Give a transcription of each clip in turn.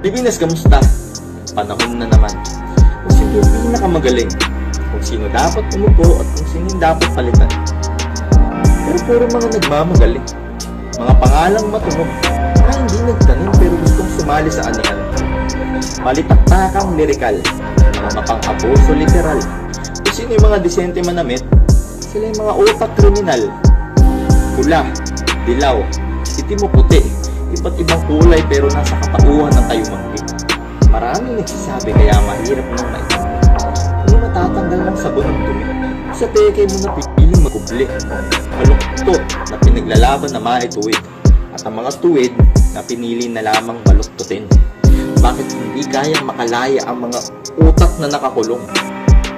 Pilipinas, kamusta? Panahon na naman kung sino yung pinakamagaling, kung sino dapat umupo at kung sino yung dapat palitan. Pero puro mga nagmamagaling, mga pangalang matunog na hindi nagtanim pero gustong sumali sa anihan. Malitaktakang lirikal, mga mapang-abuso literal. Kung sino yung mga disente manamit, sila yung mga utak kriminal. Pula, dilaw, itim o puti, iba't ibang kulay pero nasa katauhan ng tayumanggi. Maraming nagsasabi kaya mahirap nang maitindi. Hindi matatanggal ng sabon ng dumi. Sa peke mo na pipiling magubli. Baluktot na pinaglalaban na maituwid. At ang mga tuwid na pinili na lamang baluktutin. Bakit hindi kayang makalaya ang mga utak na nakakulong?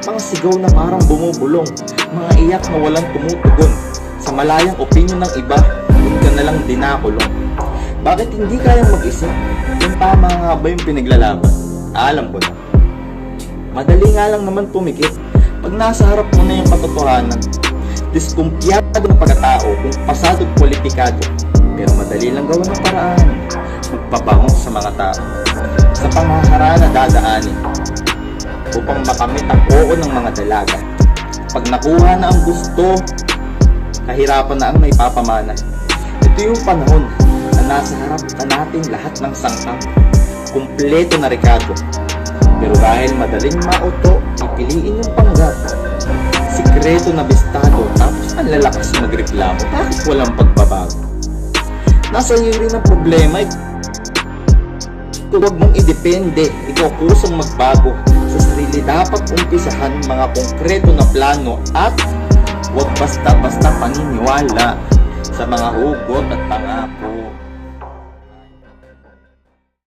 Mga sigaw na parang bumubulong. Mga iyak na walang tumutugon. Sa malayang opinyon ng iba, doon ka na lang dinakulong. Bakit hindi kayang mag-isip? Kung tama nga ba yung pinaglalaban? Alam ko na. Madali nga lang naman pumikit pag nasa harap mo na yung katotohanan. Diskumpiyado ng pagkatao kung pasado at politikado. Pero madali lang gawa ng paraan. Magpabangong sa mga tao. Sa pangaharana dadaanin. Upang makamit ang oo ng mga dalaga. Pag nakuha na ang gusto, kahirapan na ang maipapamana. Ito yung panahon na nasa harap na natin lahat ng sangkang. Kumpleto na rekado. Pero dahil madaling mauto, pipiliin yung panggap. Sikreto na bistado, tapos ang lalakas magreklamo. Bakit walang pagbabago? Nasa iyo rin ang problema. Huwag mong idepende, ikaw kusang magbago. Sa sarili dapat umpisahan mga konkreto na plano at huwag basta-basta paniniwala sa mga hugot at pangako.